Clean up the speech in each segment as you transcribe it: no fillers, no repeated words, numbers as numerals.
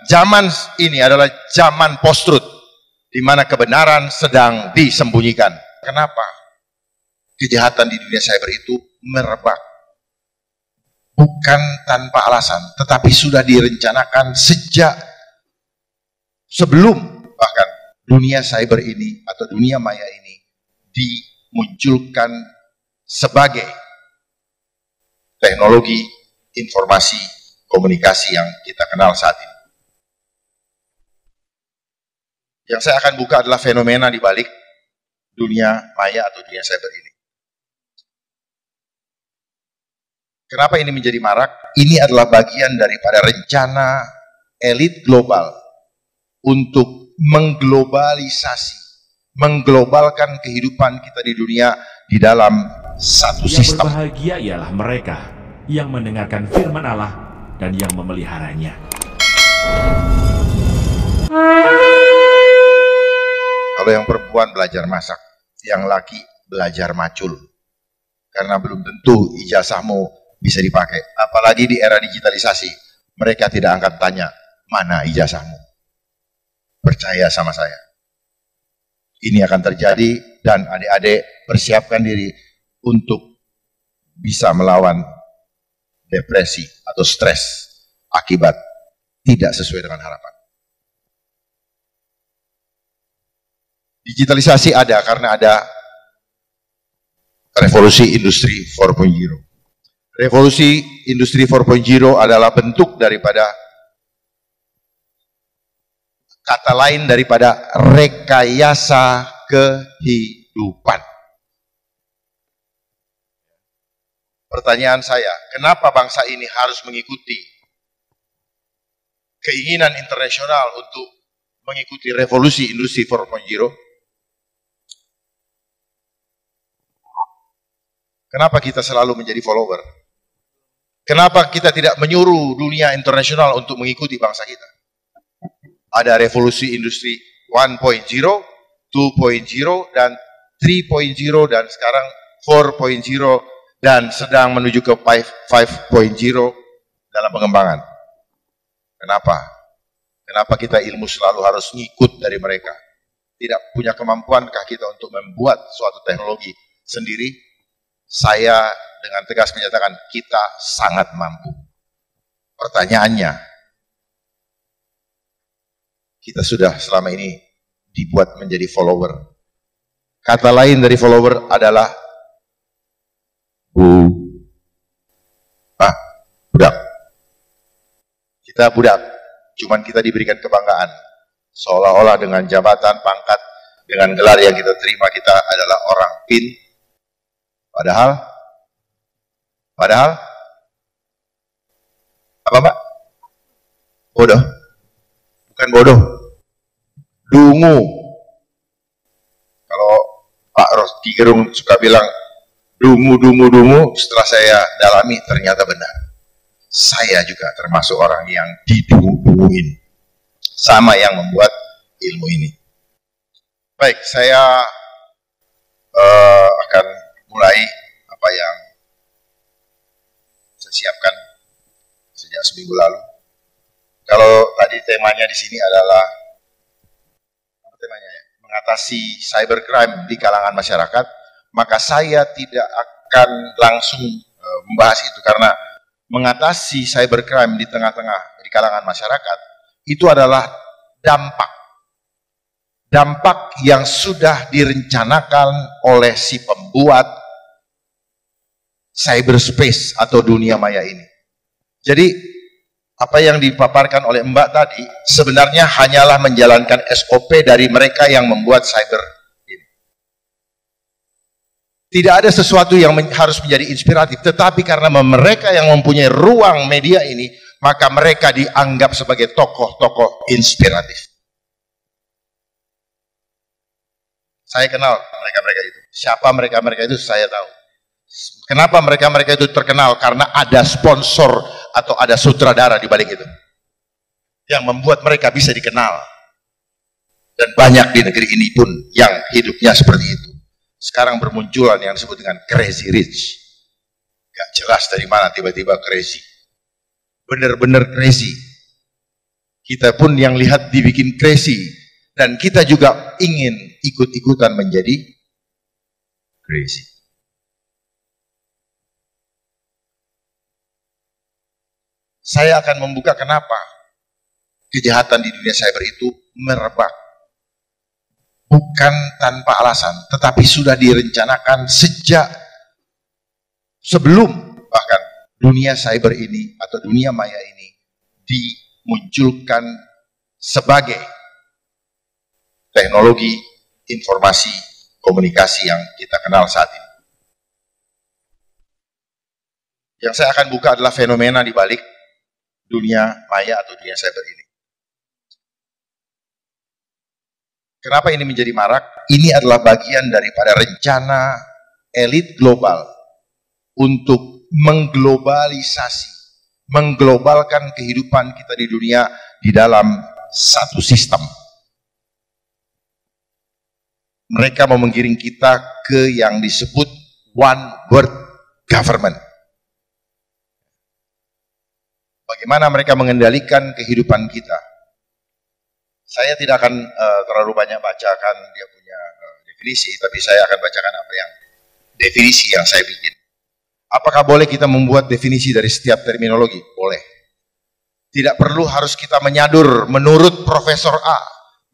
zaman ini adalah zaman post-truth, di mana kebenaran sedang disembunyikan. Kenapa kejahatan di dunia cyber itu merebak? Bukan tanpa alasan, tetapi sudah direncanakan sejak sebelum bahkan dunia cyber ini atau dunia maya ini dimunculkan sebagai teknologi informasi komunikasi yang kita kenal saat ini. Yang saya akan buka adalah fenomena di balik dunia maya atau dunia cyber ini. Kenapa ini menjadi marak? Ini adalah bagian daripada rencana elit global untuk mengglobalisasi, mengglobalkan kehidupan kita di dunia di dalam satu sistem. Yang berbahagia ialah mereka yang mendengarkan firman Allah dan yang memeliharanya. Kalau yang perempuan belajar masak, yang laki belajar macul. Karena belum tentu ijazahmu bisa dipakai. Apalagi di era digitalisasi, mereka tidak akan tanya, mana ijazahmu? Percaya sama saya. Ini akan terjadi dan adik-adik persiapkan diri untuk bisa melawan depresi atau stres akibat tidak sesuai dengan harapan. Digitalisasi ada karena ada revolusi industri 4.0. Revolusi industri 4.0 adalah bentuk daripada kata lain daripada rekayasa kehidupan. Pertanyaan saya, kenapa bangsa ini harus mengikuti keinginan internasional untuk mengikuti revolusi industri 4.0? Kenapa kita selalu menjadi follower? Kenapa kita tidak menyuruh dunia internasional untuk mengikuti bangsa kita? Ada revolusi industri 1.0, 2.0, dan 3.0, dan sekarang 4.0, dan sedang menuju ke 5.0 dalam pengembangan. Kenapa? Kenapa kita ilmu selalu harus ngikut dari mereka? Tidak punya kemampuankah kita untuk membuat suatu teknologi sendiri? Saya dengan tegas menyatakan kita sangat mampu. Pertanyaannya, kita sudah selama ini dibuat menjadi follower. Kata lain dari follower adalah budak. Kita budak, cuman kita diberikan kebanggaan. Seolah-olah dengan jabatan, pangkat, dengan gelar yang kita terima, kita adalah orang pin. Padahal apa Pak? Bodoh. Bukan bodoh, dungu. Kalau Pak Rocky Gerung suka bilang dungu, setelah saya dalami ternyata benar. Saya juga termasuk orang yang didungu-dunguin sama yang membuat ilmu ini. Baik, saya akan mulai apa yang saya siapkan sejak seminggu lalu. Kalau tadi temanya di sini adalah apa temanya ya? Mengatasi cybercrime di kalangan masyarakat, maka saya tidak akan langsung membahas itu karena mengatasi cybercrime di tengah-tengah di kalangan masyarakat itu adalah dampak yang sudah direncanakan oleh si pembuat cyberspace atau dunia maya ini. Jadi apa yang dipaparkan oleh Mbak tadi sebenarnya hanyalah menjalankan SOP dari mereka yang membuat cyber ini. Tidak ada sesuatu yang harus menjadi inspiratif, tetapi karena mereka yang mempunyai ruang media ini, maka mereka dianggap sebagai tokoh-tokoh inspiratif. Saya kenal mereka-mereka itu. Siapa mereka-mereka itu saya tahu. Kenapa mereka-mereka itu terkenal? Karena ada sponsor atau ada sutradara di balik itu yang membuat mereka bisa dikenal. Dan banyak di negeri ini pun yang hidupnya seperti itu. Sekarang bermunculan yang disebut dengan crazy rich. Gak jelas dari mana tiba-tiba crazy. Bener-bener crazy. Kita pun yang lihat dibikin crazy. Dan kita juga ingin ikut-ikutan menjadi crazy. Saya akan membuka kenapa kejahatan di dunia cyber itu merebak. Bukan tanpa alasan, tetapi sudah direncanakan sejak sebelum bahkan dunia cyber ini atau dunia maya ini dimunculkan sebagai teknologi informasi komunikasi yang kita kenal saat ini. Yang saya akan buka adalah fenomena di balik dunia maya atau dunia cyber ini. Kenapa ini menjadi marak? Ini adalah bagian daripada rencana elit global untuk mengglobalisasi, mengglobalkan kehidupan kita di dunia di dalam satu sistem. Mereka mau menggiring kita ke yang disebut one world government. Bagaimana mereka mengendalikan kehidupan kita? Saya tidak akan terlalu banyak bacakan dia punya definisi, tapi saya akan bacakan apa yang definisi yang saya bikin. Apakah boleh kita membuat definisi dari setiap terminologi? Boleh. Tidak perlu harus kita menyadur menurut Profesor A,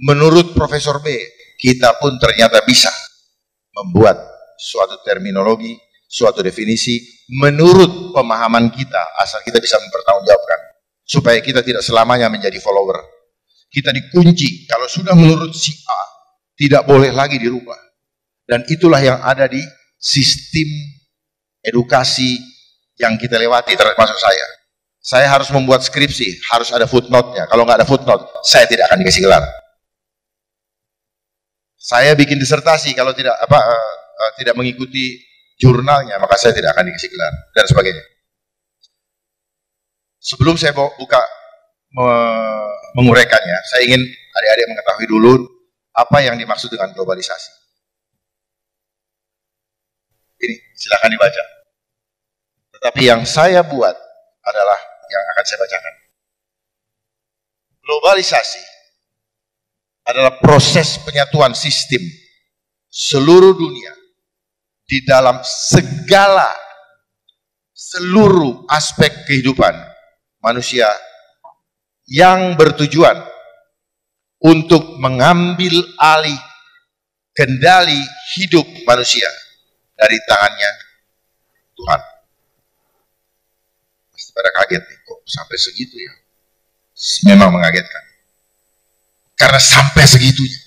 menurut Profesor B. Kita pun ternyata bisa membuat suatu terminologi, suatu definisi menurut pemahaman kita, asal kita bisa mempertanggungjawabkan. Supaya kita tidak selamanya menjadi follower. Kita dikunci, kalau sudah menurut si A, tidak boleh lagi dirubah. Dan itulah yang ada di sistem edukasi yang kita lewati, termasuk saya. Saya harus membuat skripsi, harus ada footnote-nya. Kalau nggak ada footnote, saya tidak akan dikasih gelar. Saya bikin disertasi, kalau tidak mengikuti jurnalnya, maka saya tidak akan dikasih gelar, dan sebagainya. Sebelum saya buka menguraikannya, saya ingin adik-adik mengetahui dulu apa yang dimaksud dengan globalisasi. Ini silakan dibaca. Tetapi yang saya buat adalah yang akan saya bacakan. Globalisasi adalah proses penyatuan sistem seluruh dunia di dalam seluruh aspek kehidupan manusia yang bertujuan untuk mengambil alih kendali hidup manusia dari tangannya Tuhan. Pasti pada kaget nih, kok sampai segitu ya? Memang mengagetkan. Karena sampai segitunya.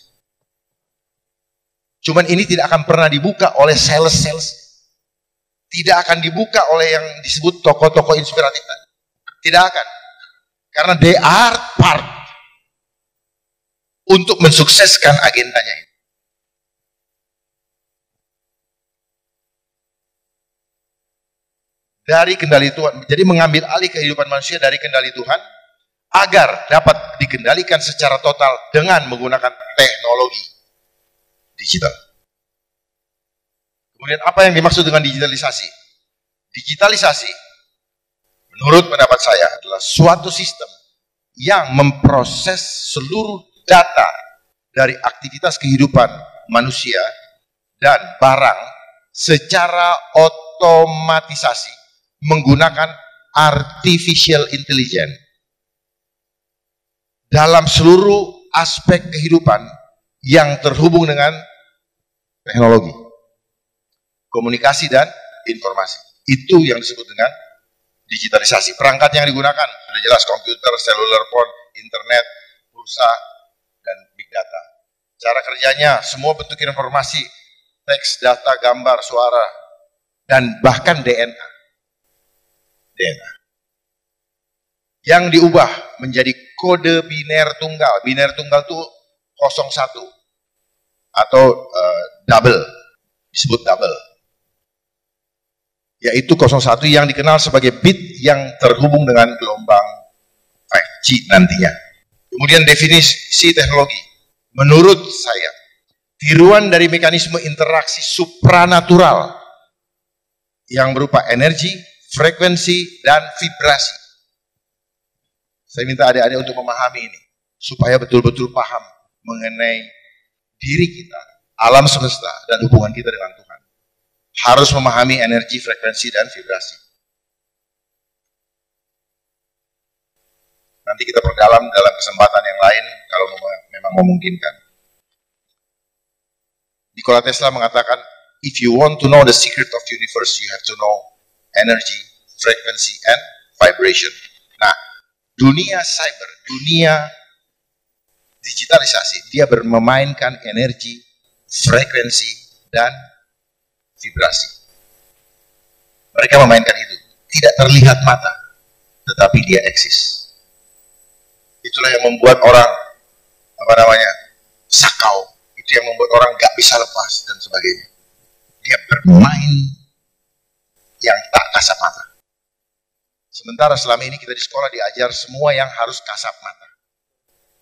Cuman ini tidak akan pernah dibuka oleh sales. Tidak akan dibuka oleh yang disebut tokoh-tokoh inspiratif. Tidak akan. Karena they are part untuk mensukseskan agendanya ini. Dari kendali Tuhan. Jadi mengambil alih kehidupan manusia dari kendali Tuhan agar dapat dikendalikan secara total dengan menggunakan teknologi digital. Kemudian apa yang dimaksud dengan digitalisasi? Digitalisasi menurut pendapat saya adalah suatu sistem yang memproses seluruh data dari aktivitas kehidupan manusia dan barang secara otomatisasi menggunakan artificial intelligence dalam seluruh aspek kehidupan yang terhubung dengan teknologi, komunikasi dan informasi. Itu yang disebut dengan digitalisasi. Perangkat yang digunakan sudah jelas komputer, cellular phone, internet, pulsa, dan big data. Cara kerjanya semua bentuk informasi, teks, data, gambar, suara, dan bahkan DNA. Yang diubah menjadi kode biner tunggal. Biner tunggal itu 01 atau double, disebut double. Yaitu 01 yang dikenal sebagai bit yang terhubung dengan gelombang 5G nantinya. Kemudian definisi teknologi. Menurut saya, tiruan dari mekanisme interaksi supranatural yang berupa energi, frekuensi, dan vibrasi. Saya minta adik-adik untuk memahami ini, supaya betul-betul paham mengenai diri kita, alam semesta, dan hubungan kita dengan Tuhan. Harus memahami energi, frekuensi, dan vibrasi. Nanti kita perdalam dalam kesempatan yang lain, kalau memang memungkinkan. Nikola Tesla mengatakan, if you want to know the secret of the universe, you have to know energy, frequency, and vibration. Nah, dunia cyber, dunia digitalisasi, dia memainkan energi, frekuensi, dan vibrasi. Mereka memainkan itu. Tidak terlihat mata, tetapi dia eksis. Itulah yang membuat orang, sakau. Itu yang membuat orang gak bisa lepas, dan sebagainya. Dia bermain yang tak kasat mata. Sementara selama ini kita di sekolah diajar semua yang harus kasat mata.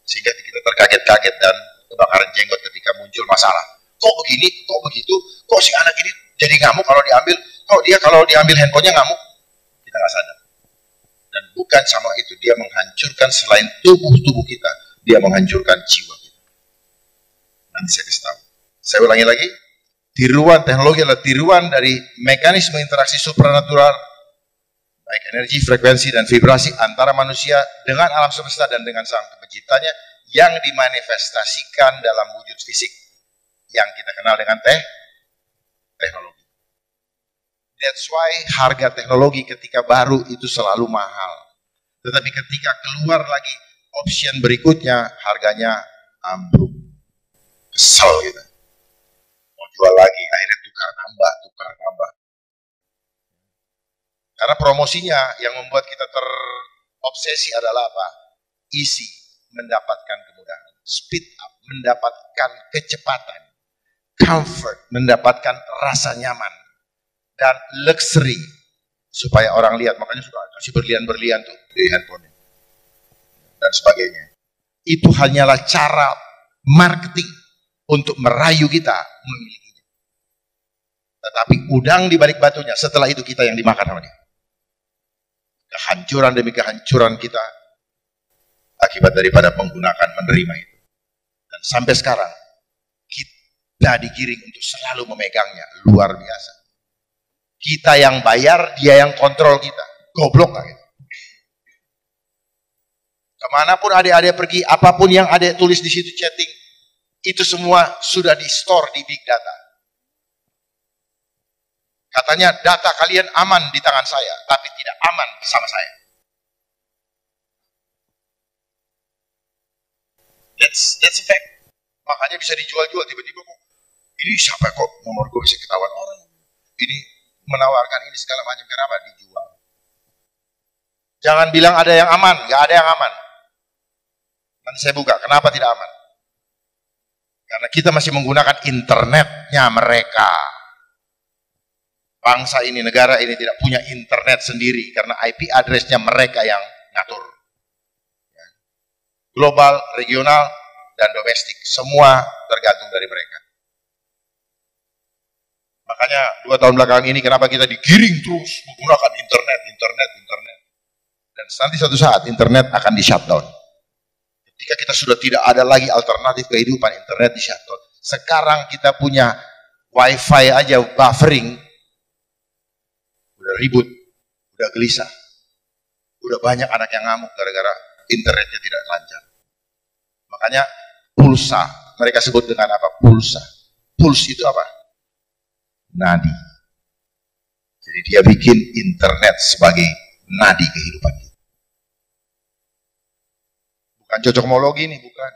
Sehingga kita terkaget-kaget dan kebakaran jenggot ketika muncul masalah. Kok begini, kok begitu, kok si anak ini jadi ngamuk kalau diambil, kok dia kalau diambil handphonenya ngamuk. Kita nggak sadar. Dan bukan sama itu, dia menghancurkan selain tubuh kita, dia menghancurkan jiwa kita. Nanti saya kasih tahu. Saya ulangi lagi, tiruan teknologi adalah tiruan dari mekanisme interaksi supranatural, baik energi, frekuensi, dan vibrasi antara manusia dengan alam semesta dan dengan sang penciptanya yang dimanifestasikan dalam wujud fisik yang kita kenal dengan teknologi. That's why harga teknologi ketika baru itu selalu mahal. Tetapi ketika keluar lagi option berikutnya, harganya ambruk. Kesel gitu. Mau jual lagi, akhirnya tukar tambah. Karena promosinya yang membuat kita terobsesi adalah apa? Easy, mendapatkan kemudahan. Speed up, mendapatkan kecepatan. Comfort, mendapatkan rasa nyaman. Dan luxury, supaya orang lihat. Makanya suka kasih berlian-berlian tuh di handphone dan sebagainya. Itu hanyalah cara marketing untuk merayu kita memilikinya. Tetapi udang di balik batunya, setelah itu kita yang dimakan sama dia. Kehancuran demi kehancuran kita akibat daripada menggunakan, menerima itu. Dan sampai sekarang kita digiring untuk selalu memegangnya. Luar biasa. Kita yang bayar, dia yang kontrol kita. Goblok lah gitu. Kemanapun adik-adik pergi, apapun yang adik tulis di situ chatting, itu semua sudah di-store di big data. Katanya data kalian aman di tangan saya, tapi tidak aman sama saya. That's a fact. Makanya bisa dijual-jual tiba-tiba kok. Ini siapa kok nomor gue bisa ketahuan orang. Ini menawarkan ini segala macam, kenapa dijual? Jangan bilang ada yang aman, nggak ada yang aman. Nanti saya buka, kenapa tidak aman? Karena kita masih menggunakan internetnya mereka. Bangsa ini, negara ini tidak punya internet sendiri, karena IP address-nya mereka yang ngatur. Global, regional, dan domestik, semua tergantung dari mereka. Makanya 2 tahun belakangan ini kenapa kita digiring terus menggunakan internet. Dan nanti suatu saat internet akan di shutdown. Ketika kita sudah tidak ada lagi alternatif kehidupan, internet di shutdown. Sekarang kita punya wifi aja buffering, udah ribut, udah gelisah, udah banyak anak yang ngamuk gara-gara internetnya tidak lancar. Makanya pulsa, mereka sebut dengan apa? Pulsa. Pulse itu apa? Nadi. Jadi dia bikin internet sebagai nadi kehidupan kita. Bukan cocokmologi nih, bukan.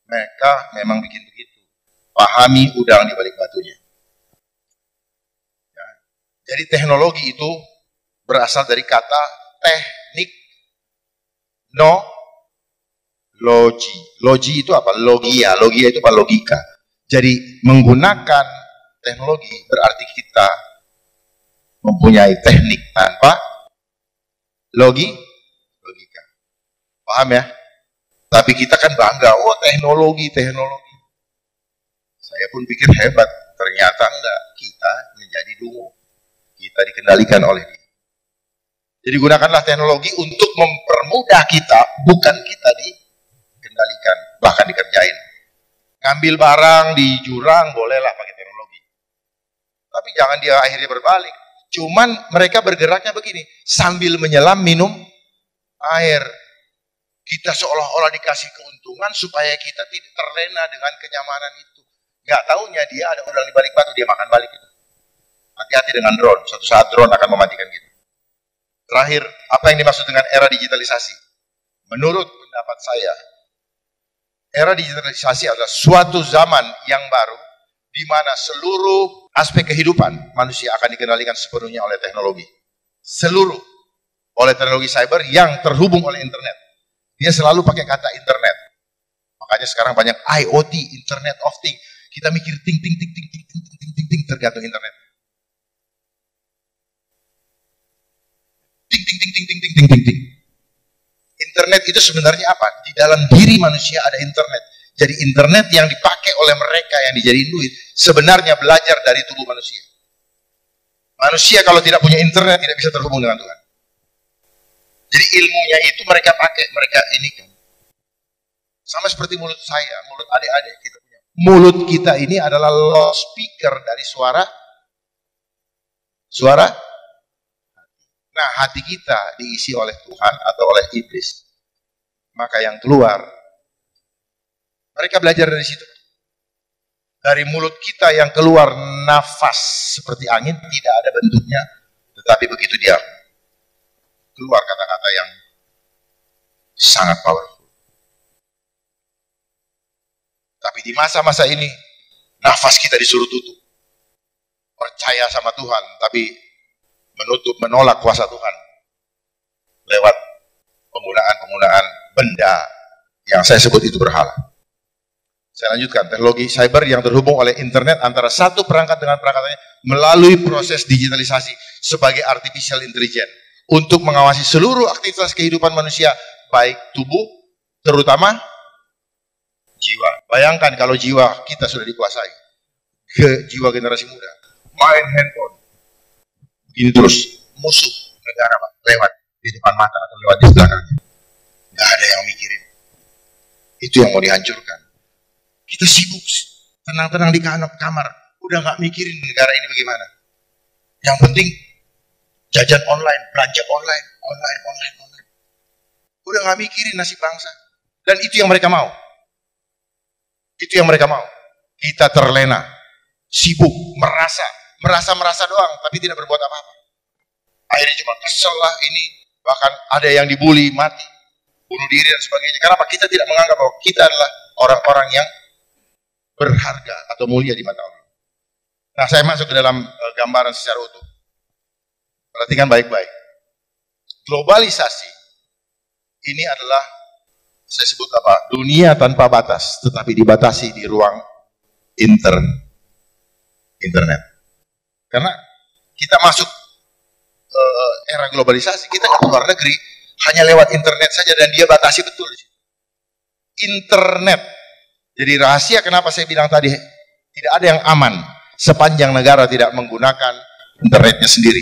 Mereka memang bikin begitu. Pahami udang di balik batunya. Ya. Jadi teknologi itu berasal dari kata teknik, logi. Logi itu apa? Logia. Logia itu apa? Logika. Jadi menggunakan teknologi berarti kita mempunyai teknik tanpa logika. Paham ya? Tapi kita kan bangga, oh teknologi. Saya pun pikir hebat, ternyata enggak. Kita menjadi dungu. Kita dikendalikan oleh dia. Jadi gunakanlah teknologi untuk mempermudah kita, bukan kita dikendalikan, bahkan dikerjain. Ngambil barang di jurang bolehlah pakai teknologi. Tapi jangan dia akhirnya berbalik. Cuman mereka bergeraknya begini, sambil menyelam minum air. Kita seolah-olah dikasih keuntungan supaya kita tidak terlena dengan kenyamanan itu. Gak taunya dia ada udang di balik batu, dia makan balik itu. Hati-hati dengan drone, suatu saat drone akan mematikan kita. Terakhir, apa yang dimaksud dengan era digitalisasi? Menurut pendapat saya, era digitalisasi adalah suatu zaman yang baru di mana seluruh aspek kehidupan manusia akan dikendalikan sepenuhnya oleh teknologi. Seluruh oleh teknologi cyber yang terhubung oleh internet. Dia selalu pakai kata internet. Makanya sekarang banyak IoT, Internet of Things. Kita mikir ting ting ting ting ting ting ting ting ting tergantung internet. Ting ting ting ting ting ting ting ting ting. Internet itu sebenarnya apa? Di dalam diri manusia ada internet. Jadi internet yang dipakai oleh mereka yang dijadiin duit sebenarnya belajar dari tubuh manusia. Manusia kalau tidak punya internet tidak bisa terhubung dengan Tuhan. Jadi ilmunya itu mereka pakai, mereka ini kan. Sama seperti mulut saya, mulut adik-adik kita punya. Mulut kita ini adalah loudspeaker dari suara. Nah, hati kita diisi oleh Tuhan atau oleh iblis. Maka yang keluar, mereka belajar dari situ. Dari mulut kita yang keluar nafas seperti angin, tidak ada bentuknya. Tetapi begitu dia keluar kata-kata yang sangat powerful. Tapi di masa-masa ini, nafas kita disuruh tutup. Percaya sama Tuhan, tapi menolak kuasa Tuhan. Lewat penggunaan benda yang saya sebut itu berhala. Saya lanjutkan, teknologi cyber yang terhubung oleh internet antara satu perangkat dengan perangkat lainnya melalui proses digitalisasi sebagai artificial intelligence. Untuk mengawasi seluruh aktivitas kehidupan manusia, baik tubuh, terutama jiwa. Bayangkan kalau jiwa kita sudah dikuasai, jiwa generasi muda, main handphone, begini terus, musuh negara Pak, lewat di depan mata atau lewat di belakangnya. Nggak ada yang mikirin. Itu yang mau dihancurkan. Kita sibuk, tenang-tenang di kamar, udah nggak mikirin negara ini bagaimana. Yang penting jajan online, belanja online. Udah nggak mikirin nasib bangsa. Dan itu yang mereka mau. Itu yang mereka mau. Kita terlena, sibuk, merasa doang, tapi tidak berbuat apa-apa. Akhirnya cuma kesel lah ini, bahkan ada yang dibully, mati, bunuh diri dan sebagainya. Kenapa? Kita tidak menganggap bahwa kita adalah orang-orang yang berharga atau mulia di mata Allah. Nah, saya masuk ke dalam gambaran secara utuh. Perhatikan baik-baik. Globalisasi ini adalah, saya sebut apa? Dunia tanpa batas, tetapi dibatasi di ruang internet. Karena kita masuk era globalisasi, kita ke luar negeri hanya lewat internet saja dan dia batasi betul. Internet. Jadi rahasia kenapa saya bilang tadi tidak ada yang aman sepanjang negara tidak menggunakan internetnya sendiri.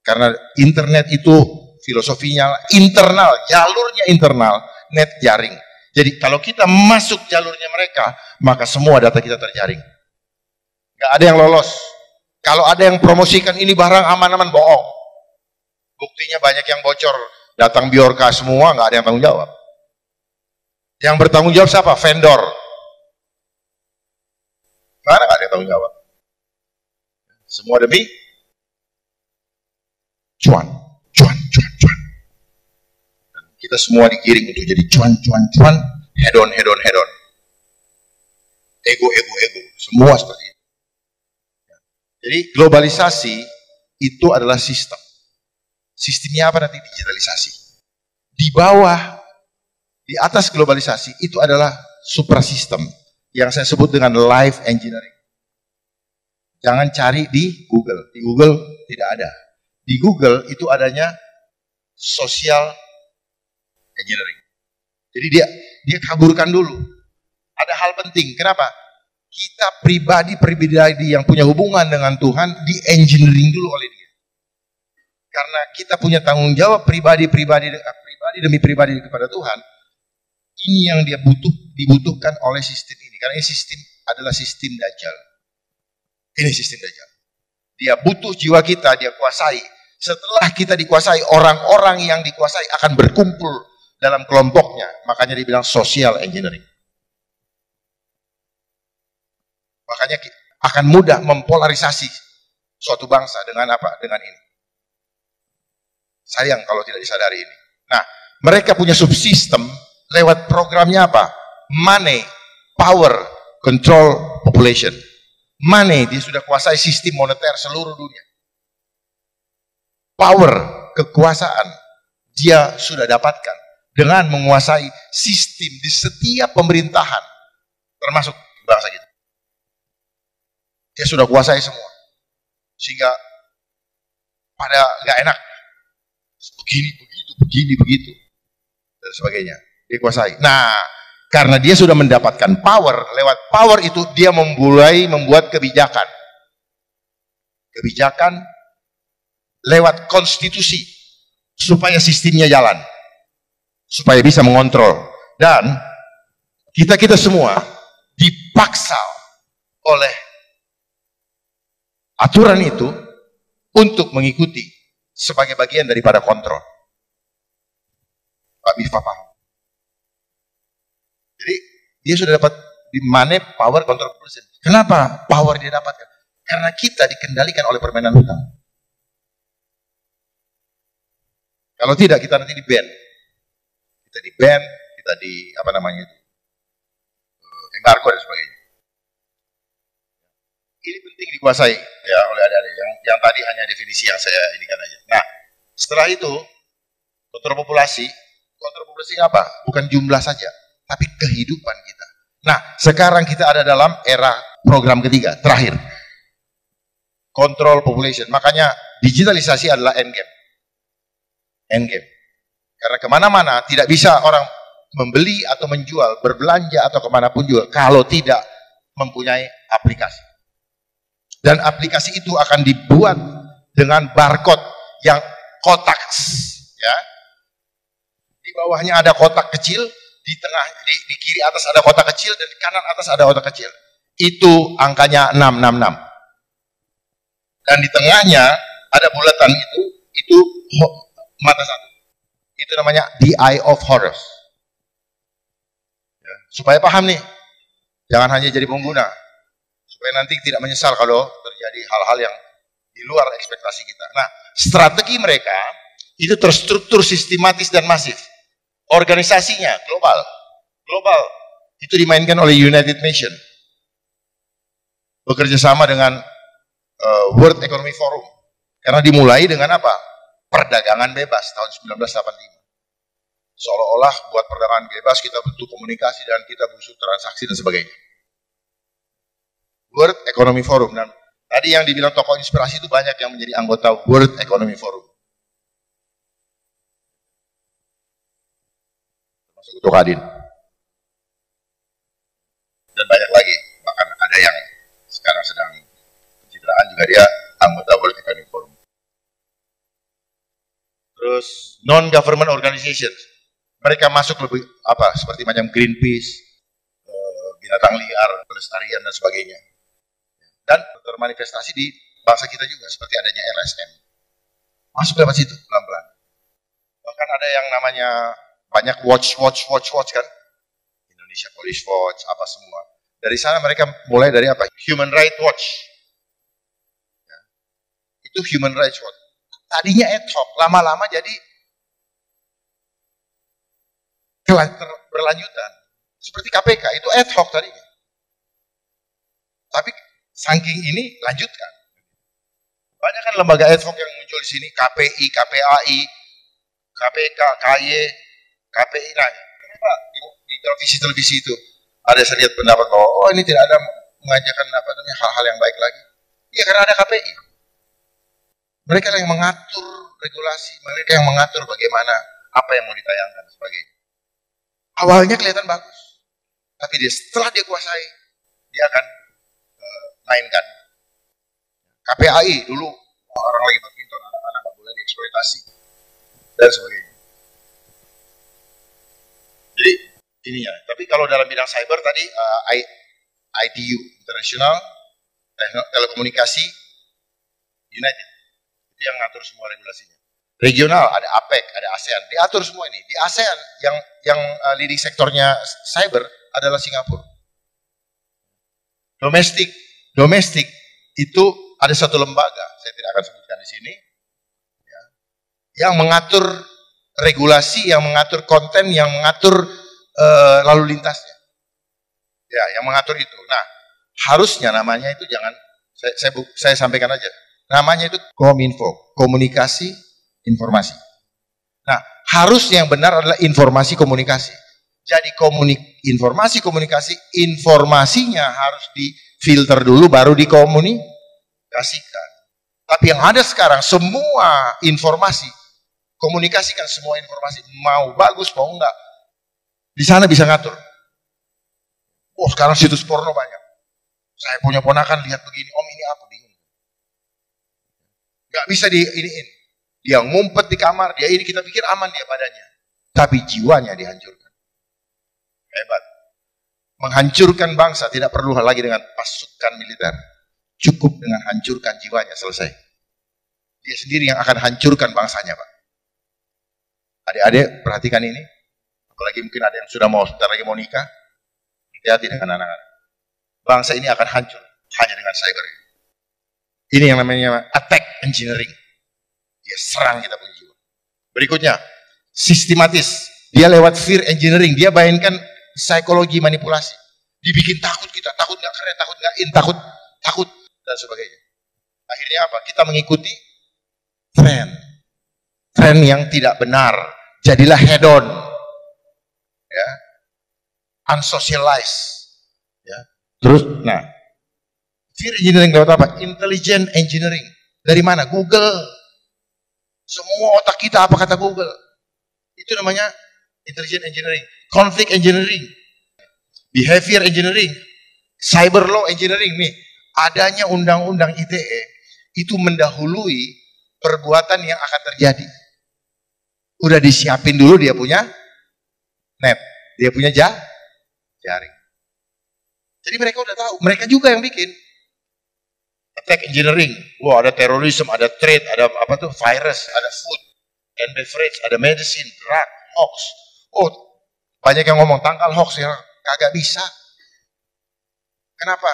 Karena internet itu filosofinya internal, jalurnya internal, net jaring. Jadi kalau kita masuk jalurnya mereka, maka semua data kita terjaring. Nggak ada yang lolos. Kalau ada yang promosikan ini barang aman-aman, bohong. Buktinya banyak yang bocor, datang Biorka semua, nggak ada yang tanggung jawab. Yang bertanggung jawab siapa? Vendor. Karena nggak ada yang tanggung jawab. Semua demi cuan. Dan kita semua digiring untuk jadi cuan, head on. Ego. Semua seperti itu. Jadi globalisasi itu adalah sistem. Sistemnya apa nanti? Digitalisasi. Di bawah, di atas globalisasi itu adalah suprasistem yang saya sebut dengan life engineering. Jangan cari di Google. Di Google tidak ada. Di Google itu adanya social engineering. Jadi dia kaburkan dulu. Ada hal penting. Kenapa? Kita pribadi yang punya hubungan dengan Tuhan di engineering dulu oleh dia. Karena kita punya tanggung jawab pribadi demi pribadi kepada Tuhan. Ini yang dibutuhkan oleh sistem ini. Karena ini sistem adalah sistem Dajjal. Ini sistem Dajjal. Dia butuh jiwa kita, dia kuasai. Setelah kita dikuasai, orang-orang yang dikuasai akan berkumpul dalam kelompoknya. Makanya dibilang social engineering. Makanya akan mudah mempolarisasi suatu bangsa dengan apa? Dengan ini. Sayang kalau tidak disadari ini. Nah, mereka punya subsistem lewat programnya apa? Money, power, control population. Money, dia sudah kuasai sistem moneter seluruh dunia. Power, kekuasaan, dia sudah dapatkan dengan menguasai sistem di setiap pemerintahan, termasuk bangsa kita. Dia sudah kuasai semua. Sehingga pada nggak enak. Begini, begitu. Dan sebagainya. Dikuasai. Nah, karena dia sudah mendapatkan power, lewat power itu dia mulai membuat kebijakan. Kebijakan lewat konstitusi. Supaya sistemnya jalan. Supaya bisa mengontrol. Dan kita semua dipaksa oleh aturan itu untuk mengikuti sebagai bagian daripada kontrol. Pak Miftah paham? Jadi dia sudah dapat di mana power control population. Kenapa power dia dapatkan? Karena kita dikendalikan oleh permainan hutang. Kalau tidak kita nanti di-ban. Kita di-ban, kita di apa namanya itu? Embargo dan sebagainya. Ini penting dikuasai ya oleh adik-adik. Yang tadi hanya definisi yang saya indikan aja. Nah, setelah itu kontrol populasi apa? Bukan jumlah saja, tapi kehidupan kita. Nah, sekarang kita ada dalam era program ketiga, terakhir. Control population. Makanya digitalisasi adalah endgame. Endgame. Karena kemana-mana tidak bisa orang membeli atau menjual, berbelanja atau kemanapun juga kalau tidak mempunyai aplikasi. Dan aplikasi itu akan dibuat dengan barcode yang kotak, ya. Di bawahnya ada kotak kecil, di tengah, di kiri atas ada kotak kecil, dan di kanan atas ada kotak kecil. Itu angkanya 666. Dan di tengahnya ada bulatan itu mata satu. Itu namanya the eye of Horus. Ya, supaya paham nih, jangan hanya jadi pengguna. Supaya nanti tidak menyesal kalau terjadi hal-hal yang di luar ekspektasi kita. Nah, strategi mereka itu terstruktur sistematis dan masif. Organisasinya global. Global itu dimainkan oleh United Nations. Bekerja sama dengan World Economic Forum. Karena dimulai dengan apa? Perdagangan bebas tahun 1985. Seolah-olah buat perdagangan bebas kita butuh komunikasi dan kita butuh transaksi dan sebagainya. World Economic Forum. Dan tadi yang dibilang tokoh inspirasi itu banyak yang menjadi anggota World Economic Forum. Termasuk Uto Kadin. Dan banyak lagi. Bahkan ada yang sekarang sedang pencitraan juga dia anggota World Economic Forum. Terus non-government organization. Mereka masuk lebih apa? Seperti macam Greenpeace, binatang liar, pelestarian dan sebagainya. Dan termanifestasi di bangsa kita juga seperti adanya LSM. Masuk lewat situ pelan-pelan. Bahkan ada yang namanya banyak watch kan. Indonesia Police Watch apa semua. Dari sana mereka mulai dari apa? Human Rights Watch. Ya. Itu Human Rights Watch. Tadinya ad hoc, lama-lama jadi berlanjutan. Seperti KPK itu ad hoc tadinya. Tapi saking ini lanjutkan. Banyak kan lembaga ad hoc yang muncul di sini, KPI, KPAI, KPK, KY, KPI. Nah, kenapa di televisi itu ada saya lihat pendapat bahwa oh ini tidak ada mengajarkan apa namanya hal-hal yang baik lagi. Iya karena ada KPI. Mereka yang mengatur regulasi, mereka yang mengatur bagaimana apa yang mau ditayangkan dan sebagainya. Awalnya kelihatan bagus, tapi setelah dia kuasai, dia akan mainkan. KPAI dulu orang lagi badminton, anak-anak nggak boleh di eksploitasi dan sebagainya. Jadi ini ya. Tapi kalau dalam bidang cyber tadi ITU International Telekomunikasi United itu yang ngatur semua regulasinya. Regional ada APEC, ada ASEAN, diatur semua ini. Di ASEAN yang leading sektornya cyber adalah Singapura. Domestik itu ada satu lembaga, saya tidak akan sebutkan di sini, ya, yang mengatur regulasi, yang mengatur konten, yang mengatur lalu lintasnya, ya, yang mengatur itu. Nah, harusnya namanya itu jangan, saya sampaikan aja, namanya itu Kominfo, Komunikasi Informasi. Nah, harusnya yang benar adalah informasi komunikasi. Jadi informasi komunikasi, informasinya harus difilter dulu baru dikomunikasikan. Tapi yang ada sekarang semua informasi, komunikasikan semua informasi, mau bagus mau enggak, di sana bisa ngatur. Oh, sekarang situs porno banyak. Saya punya ponakan lihat begini, om ini apa, bingung. Nggak bisa diiniin. Dia ngumpet di kamar, dia ini kita pikir aman dia badannya, tapi jiwanya dihancurkan. Hebat. Menghancurkan bangsa tidak perlu lagi dengan pasukan militer. Cukup dengan hancurkan jiwanya, selesai. Dia sendiri yang akan hancurkan bangsanya, Pak. Adik-adik, perhatikan ini. Apalagi mungkin ada yang sudah sebentar lagi mau nikah. Hati-hati dengan anak-anak. Bangsa ini akan hancur hanya dengan cyber. Ini yang namanya attack engineering. Dia serang kita punya jiwa. Berikutnya, sistematis. Dia lewat fear engineering. Dia bayangkan psikologi manipulasi. Dibikin takut kita. Takut nggak keren, takut nggak in, takut, dan sebagainya. Akhirnya apa? Kita mengikuti tren. Tren yang tidak benar. Jadilah hedon. Ya. Unsocialized. Ya. Terus, nah. Fear engineering lewat apa? Intelligent engineering. Dari mana? Google. Semua otak kita apa kata Google. Itu namanya intelligent engineering. Conflict engineering. Behavior engineering. Cyber law engineering. Nih, adanya undang-undang ITE itu mendahului perbuatan yang akan terjadi. Udah disiapin dulu dia punya net. Dia punya jaring. Jadi mereka udah tahu. Mereka juga yang bikin. Attack engineering, wah ada terorisme, ada trade, ada apa tuh, virus, ada food and beverage, ada medicine, drug, hoax. Oh, banyak yang ngomong tangkal hoax ya, kagak bisa. Kenapa?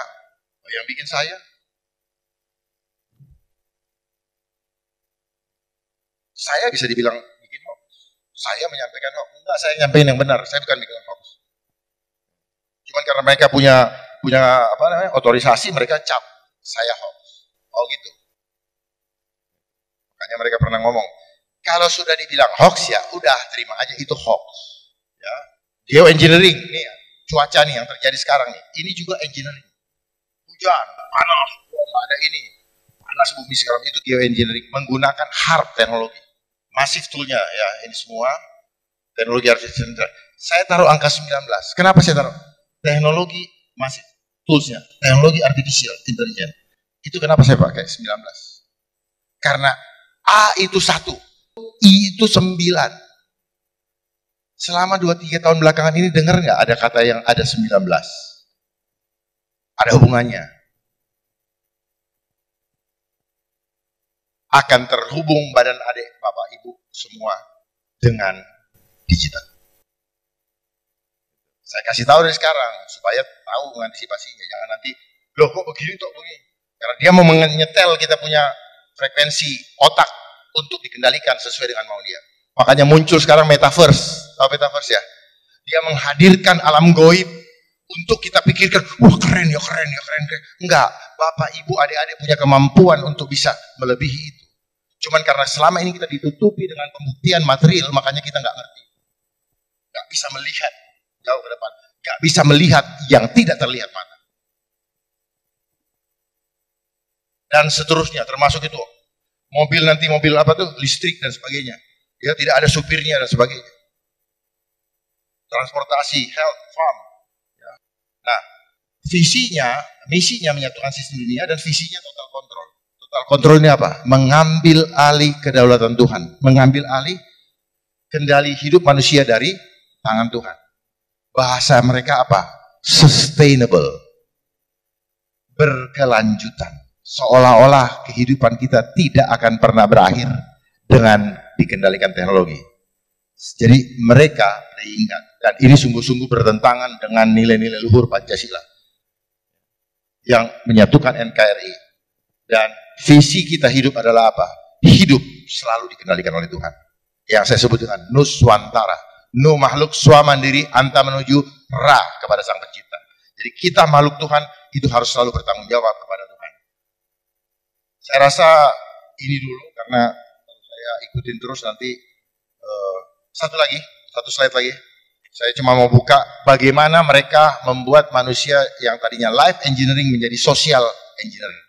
Oh, yang bikin saya. Saya bisa dibilang bikin hoax. Saya menyampaikan hoax. Enggak, saya nyampaikan yang benar. Saya bukan bikin hoax. Cuman karena mereka punya apa namanya, otorisasi, mereka cap saya hoax. Oh gitu. Makanya mereka pernah ngomong, kalau sudah dibilang hoax ya udah terima aja itu hoax. Ya. Geoengineering nih, ya, cuaca nih yang terjadi sekarang nih, ini juga engineering. Hujan, panas, nggak ada ini, panas bumi sekarang, itu geoengineering menggunakan hard teknologi, masif toolnya ya, ini semua teknologi artificial intelligence. Saya taruh angka 19. Kenapa saya taruh teknologi masif toolsnya, teknologi artificial intelligence? Itu kenapa saya pakai 19? Karena A itu 1, I itu 9. Selama 2-3 tahun belakangan ini dengar nggak ada kata yang ada 19? Ada hubungannya. Akan terhubung badan adik, bapak, ibu, semua dengan digital. Saya kasih tahu dari sekarang, supaya tahu mengantisipasinya. Jangan nanti, loh kok begini, kok begini. Karena dia mau menyetel kita punya frekuensi otak untuk dikendalikan sesuai dengan mau dia. Makanya muncul sekarang metaverse. Tahu metaverse ya? Dia menghadirkan alam goib untuk kita pikirkan, wah keren ya, keren. Enggak, bapak, ibu, adik-adik punya kemampuan untuk bisa melebihi itu. Cuman karena selama ini kita ditutupi dengan pembuktian material, makanya kita nggak ngerti. Nggak bisa melihat jauh ke depan. Nggak bisa melihat yang tidak terlihat mata. Dan seterusnya, termasuk itu mobil nanti, mobil apa tuh, listrik dan sebagainya, ya tidak ada supirnya dan sebagainya, transportasi, health, farm ya. Nah, misinya menyatukan sistem dunia, dan visinya total Total control ini apa? Mengambil alih kedaulatan Tuhan. Mengambil alih kendali hidup manusia dari tangan Tuhan. Bahasa mereka apa? Sustainable. Berkelanjutan. Seolah-olah kehidupan kita tidak akan pernah berakhir dengan dikendalikan teknologi. Jadi mereka diingat. Dan ini sungguh-sungguh bertentangan dengan nilai-nilai luhur Pancasila yang menyatukan NKRI. Dan visi kita hidup adalah apa? Hidup selalu dikendalikan oleh Tuhan. Yang saya sebut dengan nuswantara. Nu makhluk swamandiri anta menuju ra kepada Sang Pencipta. Jadi kita makhluk Tuhan itu harus selalu bertanggung jawab kepada Tuhan. Saya rasa ini dulu karena kalau saya ikutin terus nanti satu slide lagi. Saya cuma mau buka bagaimana mereka membuat manusia yang tadinya life engineering menjadi social engineering.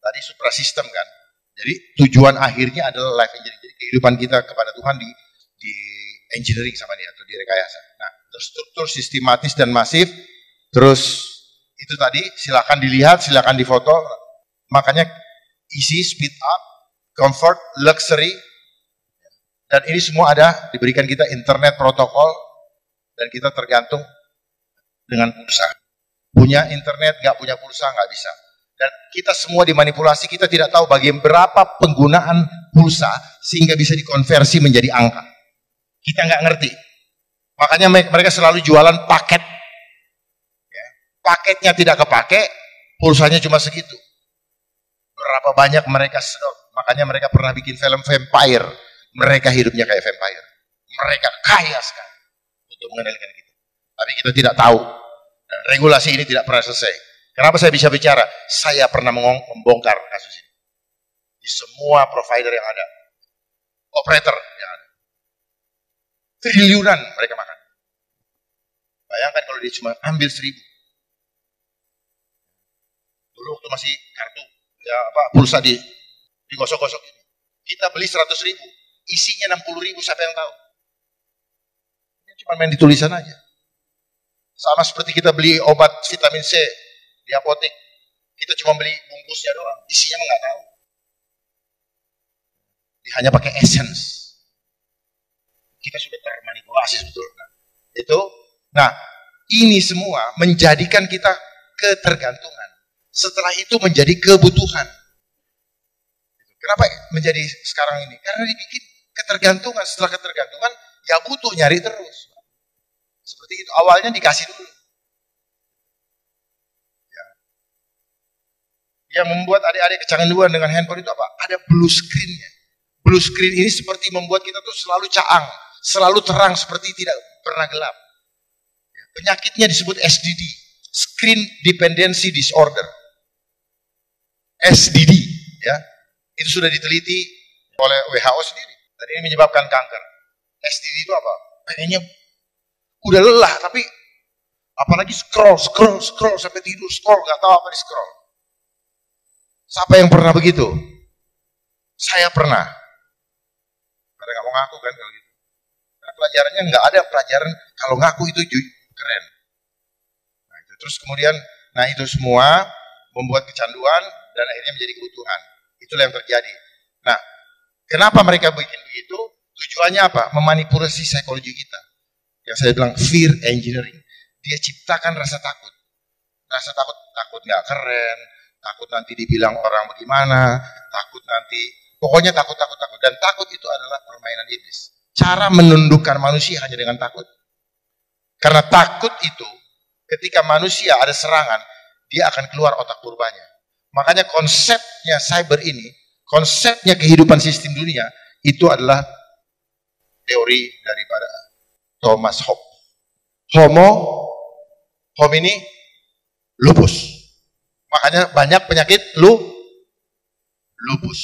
Tadi suprasistem kan. Jadi tujuan akhirnya adalah life engineering. Jadi kehidupan kita kepada Tuhan di engineering sama dia atau direkayasa. Nah, terstruktur sistematis dan masif. Terus itu tadi silakan dilihat, silakan difoto. Makanya easy, speed up, comfort, luxury. Dan ini semua ada diberikan kita internet protokol. Dan kita tergantung dengan pulsa. Punya internet, nggak punya pulsa, nggak bisa. Dan kita semua dimanipulasi, kita tidak tahu berapa penggunaan pulsa sehingga bisa dikonversi menjadi angka. Kita nggak ngerti. Makanya mereka selalu jualan paket. Ya. Paketnya tidak kepake, pulsanya cuma segitu. Berapa banyak mereka sedot. Makanya mereka pernah bikin film vampire. Mereka hidupnya kayak vampire. Mereka kaya sekali untuk mengendalikan kita. Tapi kita tidak tahu. Dan regulasi ini tidak pernah selesai. Kenapa saya bisa bicara? Saya pernah membongkar kasus ini. Di semua provider yang ada. Operator yang ada. Triliunan mereka makan. Bayangkan kalau dia cuma ambil 1.000. Dulu waktu masih kartu, ya pulsa digosok-gosok ini. Kita beli 100.000, isinya 60.000, siapa yang tahu? Cuma main di tulisan aja. Sama seperti kita beli obat vitamin C di apotek. Kita cuma beli bungkusnya doang, isinya mah nggak tahu. Dia hanya pakai essence. Kita sudah termanipulasi sebetulnya. Nah, ini semua menjadikan kita ketergantungan. Setelah itu menjadi kebutuhan. Kenapa menjadi sekarang ini? Karena dibikin ketergantungan. Setelah ketergantungan, ya butuh nyari terus. Seperti itu, awalnya dikasih dulu. Ya. Yang membuat adik-adik kecanduan dengan handphone itu apa? Ada blue screen-nya. Blue screen ini seperti membuat kita tuh selalu caang, selalu terang, seperti tidak pernah gelap. Penyakitnya disebut SDD, Screen Dependency Disorder. SDD, ya. Itu sudah diteliti oleh WHO sendiri. Dan ini menyebabkan kanker. SDD itu apa? Pengennya udah lelah, tapi apalagi scroll sampai tidur, scroll, nggak tahu apa di scroll. Siapa yang pernah begitu? Saya pernah. Karena nggak mau ngaku kan kalau gitu. Karena pelajarannya nggak ada pelajaran kalau ngaku itu keren. Nah, itu. Terus kemudian, nah itu semua membuat kecanduan dan akhirnya menjadi kebutuhan. Itulah yang terjadi. Nah, kenapa mereka bikin begitu? Tujuannya apa? Memanipulasi psikologi kita. Yang saya bilang fear engineering. Dia ciptakan rasa takut. Rasa takut nggak keren, takut nanti dibilang orang bagaimana, takut nanti, pokoknya takut. Dan takut itu adalah permainan iblis. Cara menundukkan manusia hanya dengan takut. Karena takut itu, ketika manusia ada serangan, dia akan keluar otak purbanya. Makanya konsepnya cyber ini, konsepnya kehidupan sistem dunia, itu adalah teori daripada Thomas Hobbes. Homo homini lupus. Makanya banyak penyakit lupus.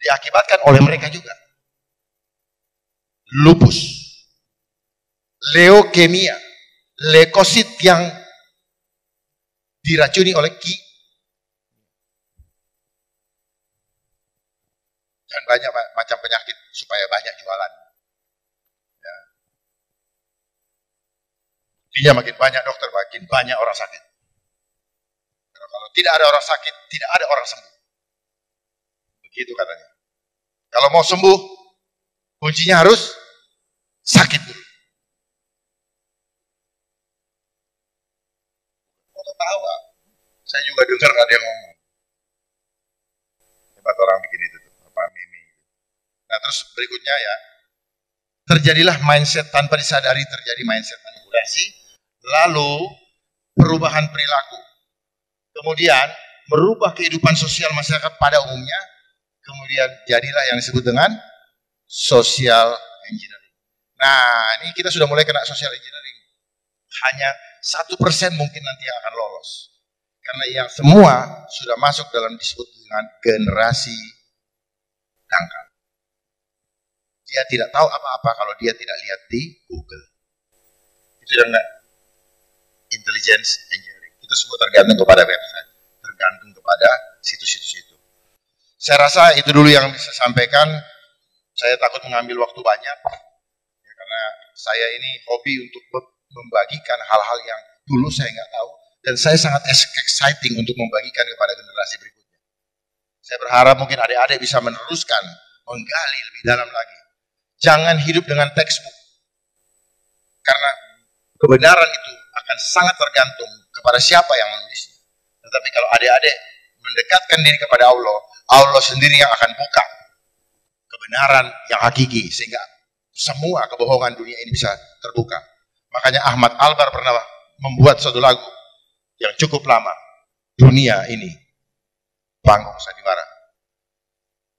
Diakibatkan oleh mereka juga. Lupus. Leukemia. Leukosit yang diracuni oleh dan banyak macam penyakit supaya banyak jualan. Intinya makin banyak dokter, makin banyak orang sakit. Karena kalau tidak ada orang sakit, tidak ada orang sembuh. Gitu katanya. Kalau mau sembuh, kuncinya harus sakit dulu. Kok ketawa? Saya juga dengar ada yang ngomong. Hebat orang bikin itu tuh, apa meme. Nah terus berikutnya ya, terjadilah mindset tanpa disadari, terjadi mindset manipulasi, lalu perubahan perilaku. Kemudian merubah kehidupan sosial masyarakat pada umumnya, kemudian jadilah yang disebut dengan social engineering. Nah, ini kita sudah mulai kena social engineering. Hanya 1% mungkin nanti yang akan lolos. Karena yang semua sudah masuk dalam disebut dengan generasi dangkal. Dia tidak tahu apa-apa kalau dia tidak lihat di Google. Itu yang intelligence engineering. Itu semua tergantung kepada website, tergantung kepada situs-situs itu. Saya rasa itu dulu yang bisa saya sampaikan. Saya takut mengambil waktu banyak, ya, karena saya ini hobi untuk membagikan hal-hal yang dulu saya nggak tahu, dan saya sangat exciting untuk membagikan kepada generasi berikutnya. Saya berharap mungkin adik-adik bisa meneruskan, menggali lebih dalam lagi. Jangan hidup dengan textbook, karena kebenaran itu akan sangat tergantung kepada siapa yang menulisnya. Tetapi kalau adik-adik mendekatkan diri kepada Allah, Allah sendiri yang akan buka kebenaran yang hakiki, sehingga semua kebohongan dunia ini bisa terbuka. Makanya Ahmad Albar pernah membuat suatu lagu yang cukup lama, dunia ini panggung sandiwara.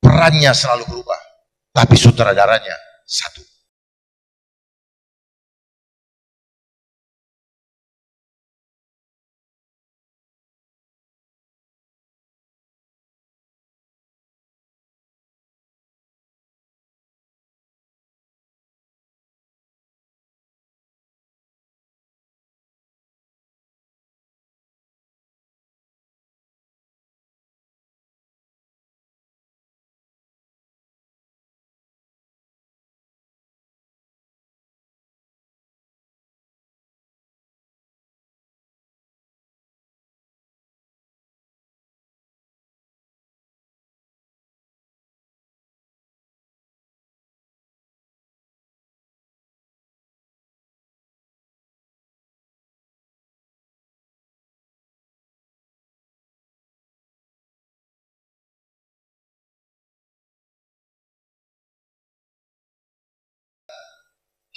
Perannya selalu berubah, tapi sutradaranya satu.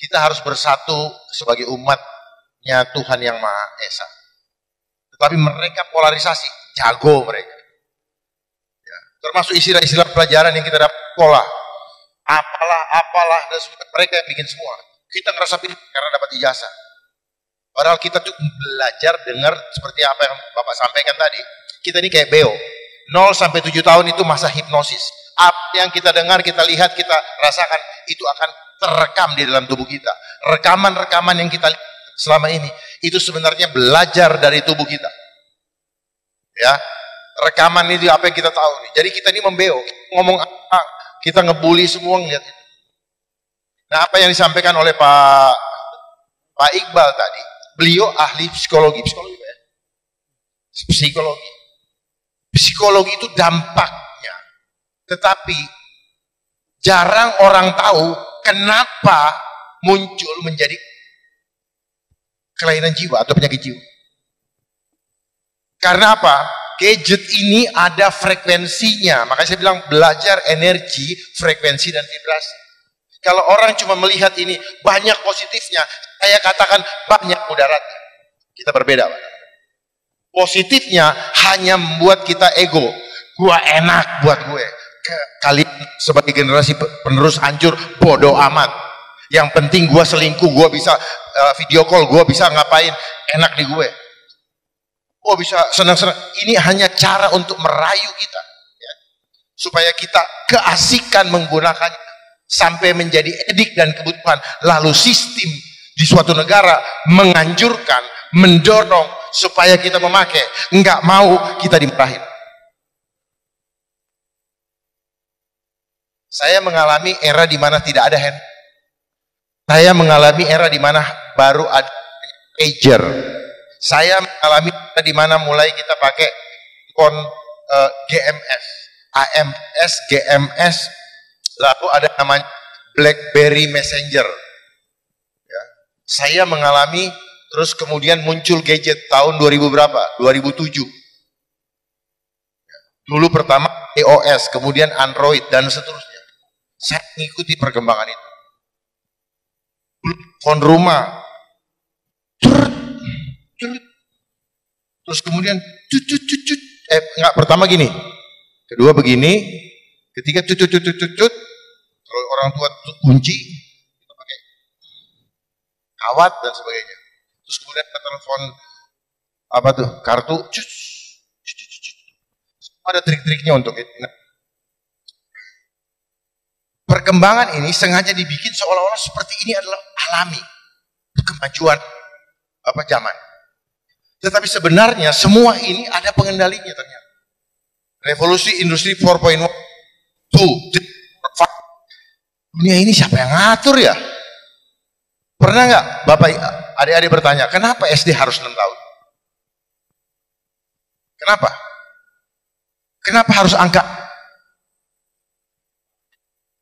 Kita harus bersatu sebagai umatnya Tuhan yang Maha Esa. Tetapi mereka polarisasi, jago mereka. Ya, termasuk istilah-istilah pelajaran yang kita dapat sekolah. Apalah, dan mereka yang bikin semua. Kita ngerasa pilih karena dapat ijazah. Padahal kita tuh belajar dengar seperti apa yang Bapak sampaikan tadi. Kita ini kayak beo. 0 sampai 7 tahun itu masa hipnosis. Apa yang kita dengar, kita lihat, kita rasakan, itu akan terekam di dalam tubuh kita. Rekaman-rekaman yang kita lihat selama ini, itu sebenarnya belajar dari tubuh kita. Ya, rekaman itu apa yang kita tahu nih. Jadi kita ini membeo, ngomong apa, kita ngebully semua ngeliat itu. Nah, apa yang disampaikan oleh Pak Iqbal tadi, beliau ahli psikologi ya? Psikologi itu dampaknya, tetapi jarang orang tahu kenapa muncul menjadi kelainan jiwa atau penyakit jiwa. Karena apa? Gadget ini ada frekuensinya. Makanya saya bilang belajar energi, frekuensi, dan vibrasi. Kalau orang cuma melihat ini banyak positifnya, saya katakan banyak mudaratnya. Kita berbeda, Pak. Positifnya hanya membuat kita ego. Gua enak buat gue. Kalian sebagai generasi penerus hancur, bodoh amat. Yang penting gue selingkuh, gue bisa video call, gue bisa ngapain, enak di gue. Gue bisa senang-senang. Ini hanya cara untuk merayu kita, ya, supaya kita keasikan menggunakannya sampai menjadi edik dan kebutuhan. Lalu sistem di suatu negara menganjurkan, mendorong supaya kita memakai. Enggak mau kita dimarahin. Saya mengalami era di mana tidak ada handphone. Saya mengalami era di mana baru ada pager. Saya mengalami era di mana mulai kita pakai GMS. AMS, GMS, lalu ada namanya BlackBerry Messenger. Ya. Saya mengalami, terus kemudian muncul gadget tahun 2000 berapa? 2007. Ya. Dulu pertama iOS, kemudian Android, dan seterusnya. Saya mengikuti perkembangan itu. Phone rumah, terus kemudian enggak, pertama gini, kedua begini, ketiga kalau orang tua kunci, kita pakai kawat dan sebagainya. Terus kemudian ke telepon apa tuh, kartu, ada trik-triknya untuk itu. Nah, perkembangan ini sengaja dibikin seolah-olah seperti ini adalah alami kemajuan apa zaman. Tetapi sebenarnya semua ini ada pengendalinya ternyata. Revolusi industri 4.1, 2, 3, 4. Dunia ini siapa yang ngatur ya? Pernah nggak Bapak adik-adik bertanya, kenapa SD harus 6 tahun? Kenapa? Kenapa harus angka?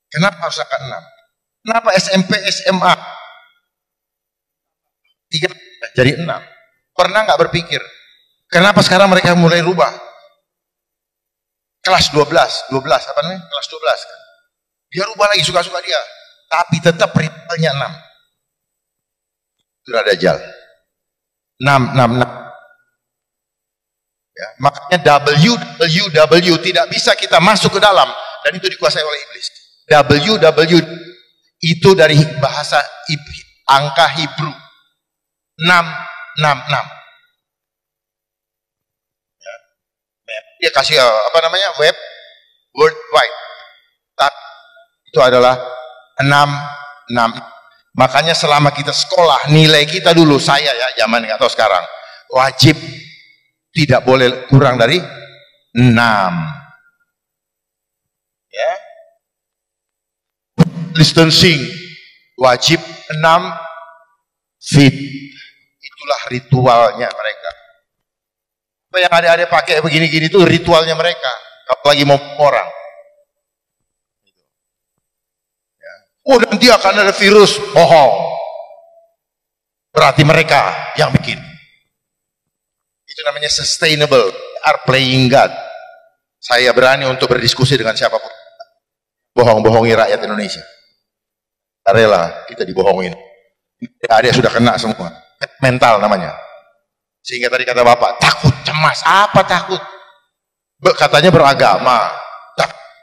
Kenapa harus angka 6? Kenapa SMP, SMA 3 jadi 6? Pernah nggak berpikir, kenapa sekarang mereka mulai rubah? Kelas 12 apa namanya? Kelas 12 kan? Dia rubah lagi, suka-suka dia. Tapi tetap ritualnya 6. Sudah Dajjal. 6. Ya, makanya WWW tidak bisa kita masuk ke dalam, dan itu dikuasai oleh iblis. WW itu dari bahasa angka Hebrew. 6. Ya. Dia kasih apa namanya, web world wide. Itu adalah 6. Makanya selama kita sekolah, nilai kita dulu, saya ya zaman nggak tahu sekarang, wajib tidak boleh kurang dari 6. Ya. Distancing wajib 6 feet. Itulah ritualnya mereka. Apa yang adik-adik pakai begini-gini itu ritualnya mereka. Kalau lagi mau orang. Ya. Oh, nanti akan ada virus. Bohong. Berarti mereka yang bikin. Itu namanya sustainable. They are playing God. Saya berani untuk berdiskusi dengan siapapun. Bohong-bohongi rakyat Indonesia. Rela kita dibohongin. Adik sudah kena semua. Mental namanya. Sehingga tadi kata Bapak, takut, cemas. Apa takut? Katanya beragama,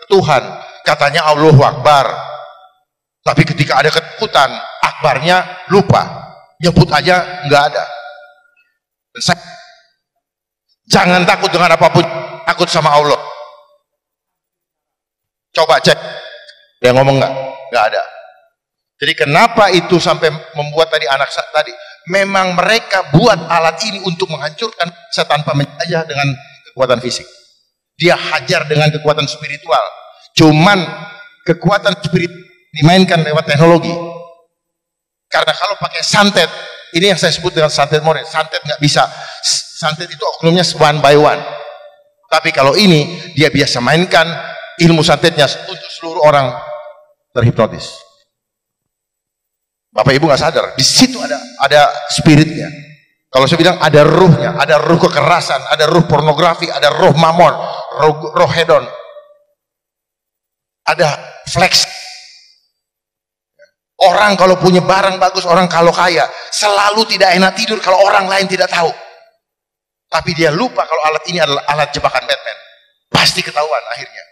Tuhan, katanya Allahu Akbar. Tapi ketika ada ketakutan, akbarnya lupa. Nyebut aja nggak ada. Jangan takut dengan apapun, takut sama Allah. Coba cek. Dia ngomong nggak ada. Jadi kenapa itu sampai membuat tadi anak tadi, memang mereka buat alat ini untuk menghancurkan tanpa menjajah dengan kekuatan fisik. Dia hajar dengan kekuatan spiritual. Cuman kekuatan spiritual dimainkan lewat teknologi. Karena kalau pakai santet, ini yang saya sebut dengan santet modern. Santet nggak bisa. Santet itu oknumnya one by one. Tapi kalau ini dia biasa mainkan ilmu santetnya untuk seluruh orang terhipnotis. Bapak Ibu nggak sadar, di situ ada spiritnya. Kalau saya bilang ada ruhnya, ada ruh kekerasan, ada ruh pornografi, ada ruh mamon, roh hedon, ada flex. Orang kalau punya barang bagus, orang kalau kaya, selalu tidak enak tidur kalau orang lain tidak tahu. Tapi dia lupa kalau alat ini adalah alat jebakan Batman. Pasti ketahuan akhirnya.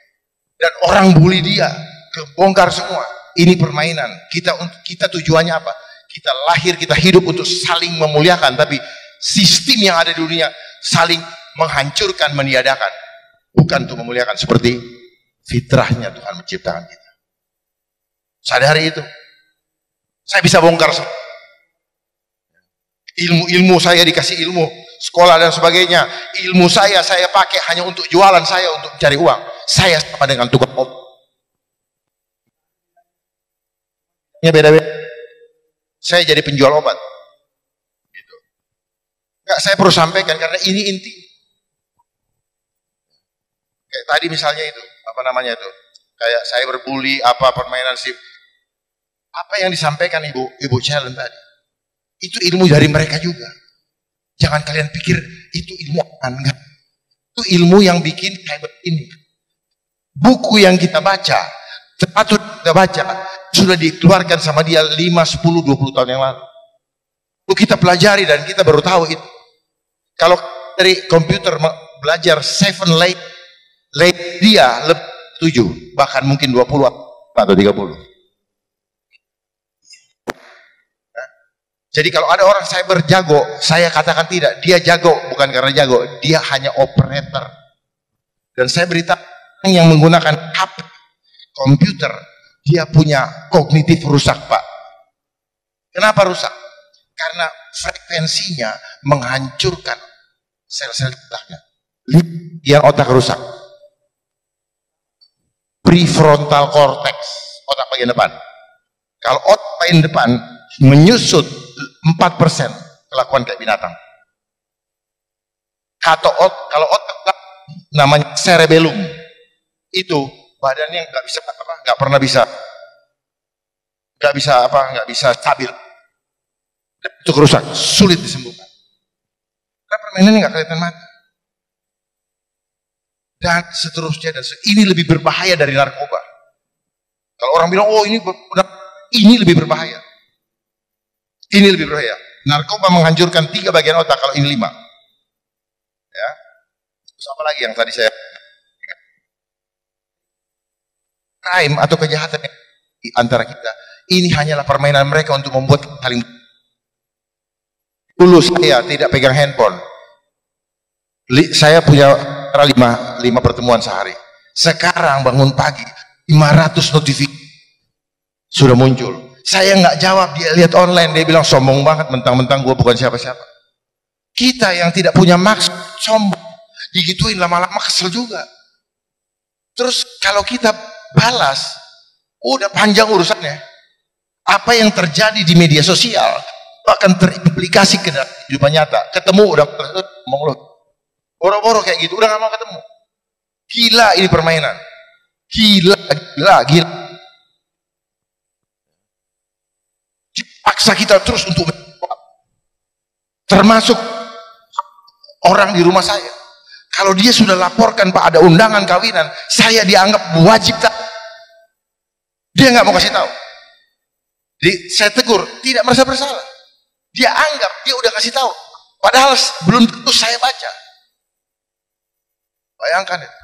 Dan orang bully dia, kebongkar semua. Ini permainan. Kita tujuannya apa? Kita lahir, kita hidup untuk saling memuliakan, tapi sistem yang ada di dunia saling menghancurkan, meniadakan. Bukan untuk memuliakan seperti fitrahnya Tuhan menciptakan kita. Sadari itu. Saya bisa bongkar ilmu saya dikasih ilmu, sekolah dan sebagainya. Ilmu saya pakai hanya untuk jualan saya, untuk mencari uang. Saya sama dengan tukang obat. Beda-beda. Saya jadi penjual obat. Gitu. Enggak, saya perlu sampaikan karena ini inti. Kayak tadi misalnya itu. apa namanya itu, kayak cyberbully, apa permainan sih, apa yang disampaikan Ibu Challenge tadi, itu ilmu dari mereka juga. Jangan kalian pikir itu ilmu enggak. Itu ilmu yang bikin cyber ini. Buku yang kita baca, sepatut kita baca, sudah dikeluarkan sama dia 5, 10, 20 tahun yang lalu. Lalu kita pelajari dan kita baru tahu itu. Kalau dari komputer belajar 7 late dia lebih 7, bahkan mungkin 20 atau 30. Jadi kalau ada orang cyber jago, saya katakan tidak, dia jago bukan karena jago, dia hanya operator. Dan saya beritahu yang menggunakan HP, komputer, dia punya kognitif rusak, Pak. Kenapa rusak? Karena frekuensinya menghancurkan sel-sel otaknya. Yang otak rusak. Prefrontal cortex, otak bagian depan. Kalau otak bagian depan menyusut 4%, kelakuan kayak binatang. Kalau otak namanya cerebellum, itu badannya nggak bisa stabil, itu rusak, sulit disembuhkan. Karena permainannya nggak kelihatan mata. Dan seterusnya ini lebih berbahaya dari narkoba. Kalau orang bilang, oh ini lebih berbahaya. Ini lebih berbahaya. Narkoba menghancurkan 3 bagian otak, kalau ini 5. Ya. Terus apa lagi yang tadi saya crime atau kejahatan di antara kita, ini hanyalah permainan mereka untuk membuat saling. Dulu saya tidak pegang handphone. Saya punya 5 pertemuan sehari. Sekarang bangun pagi 500 notifikasi sudah muncul. Saya nggak jawab, dia lihat online, dia bilang sombong banget, mentang-mentang gue bukan siapa-siapa. Kita yang tidak punya maksud sombong, digituin lama-lama kesel juga. Terus kalau kita balas, udah panjang urusannya. Apa yang terjadi di media sosial akan terimplikasi ke dalam kehidupan nyata. Ketemu udah ngomong lo, boro-boro kayak gitu, udah nggak mau ketemu. Gila ini permainan. Gila. Paksa kita terus untuk termasuk orang di rumah saya. Kalau dia sudah laporkan Pak ada undangan kawinan, saya dianggap wajib tak. Dia nggak mau kasih tahu. Jadi saya tegur, tidak merasa bersalah. Dia anggap dia udah kasih tahu, padahal belum tentu saya baca. Bayangkan itu.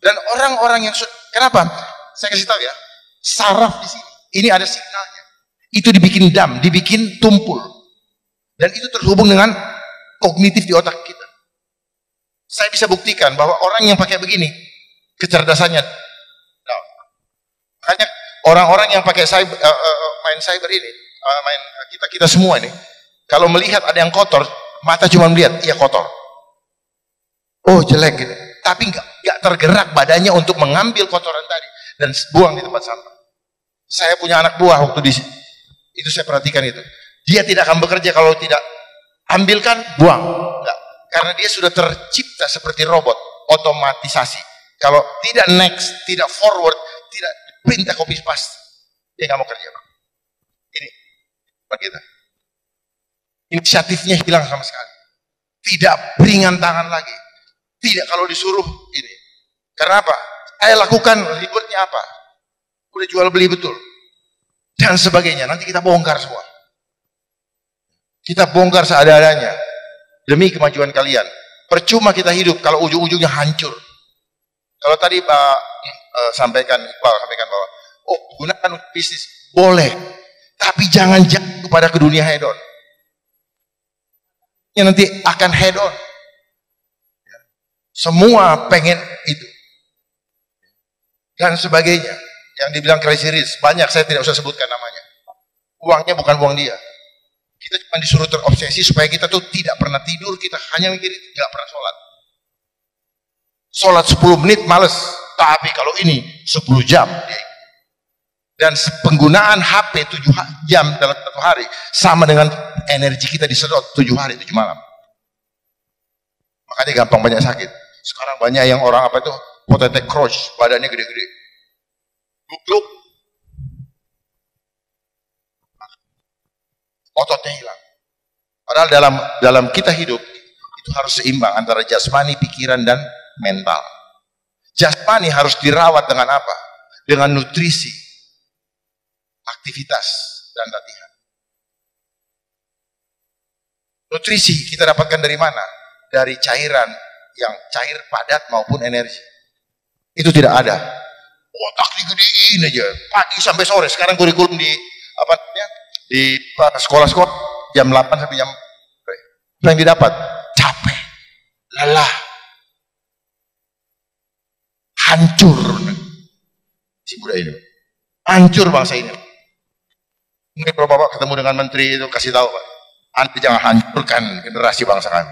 Dan orang-orang yang kenapa? Saya kasih tahu ya, saraf di sini, ini ada signalnya. Itu dibikin dibikin tumpul, dan itu terhubung dengan kognitif di otak kita. Saya bisa buktikan bahwa orang yang pakai begini kecerdasannya. Nah, makanya orang-orang yang pakai main cyber ini, kita semua ini, kalau melihat ada yang kotor, mata cuma melihat, iya kotor. Oh jelek gitu. Tapi nggak tergerak badannya untuk mengambil kotoran tadi dan buang di tempat sampah. Saya punya anak buah waktu di itu saya perhatikan itu. Dia tidak akan bekerja kalau tidak ambilkan, buang. Enggak. Karena dia sudah tercipta seperti robot, otomatisasi. Kalau tidak next, tidak forward, tidak perintah copy paste, dia nggak mau kerja. Ini begitu. Inisiatifnya hilang sama sekali. Tidak beringan tangan lagi. Tidak kalau disuruh ini. Karena apa? Saya lakukan ribetnya apa? Udah jual beli betul. Dan sebagainya, nanti kita bongkar semua. Kita bongkar seadanya demi kemajuan kalian. Percuma kita hidup kalau ujung-ujungnya hancur. Kalau tadi Pak sampaikan bahwa gunakan bisnis boleh, tapi jangan kepada ke dunia hedon. Yang nanti akan hedon. Semua pengen itu dan sebagainya. Yang dibilang crazy rich, banyak, saya tidak usah sebutkan namanya. Uangnya bukan uang dia. Kita cuma disuruh terobsesi supaya kita tuh tidak pernah tidur, kita hanya mikir itu, tidak pernah sholat. Sholat 10 menit males, tapi kalau ini 10 jam. Dan penggunaan HP 7 jam dalam 1 hari sama dengan energi kita disedot 7 hari 7 malam. Makanya gampang banyak sakit. Sekarang banyak yang orang potato crouch, badannya gede-gede. Gluk-gluk. Ototnya hilang. Padahal dalam kita hidup itu harus seimbang antara jasmani, pikiran, dan mental. Jasmani harus dirawat dengan apa? Dengan nutrisi, aktivitas, dan latihan. Nutrisi kita dapatkan dari mana? Dari cairan yang cair, padat, maupun energi. Itu tidak ada. Otak digedein aja, pagi sampai sore. Sekarang kurikulum di sekolah-sekolah jam 8 sampai jam yang didapat capek, lelah, hancur si budaya ini, hancur bangsa ini. Mungkin kalau Bapak ketemu dengan menteri itu kasih tahu, Pak, Anda jangan hancurkan generasi bangsa kami.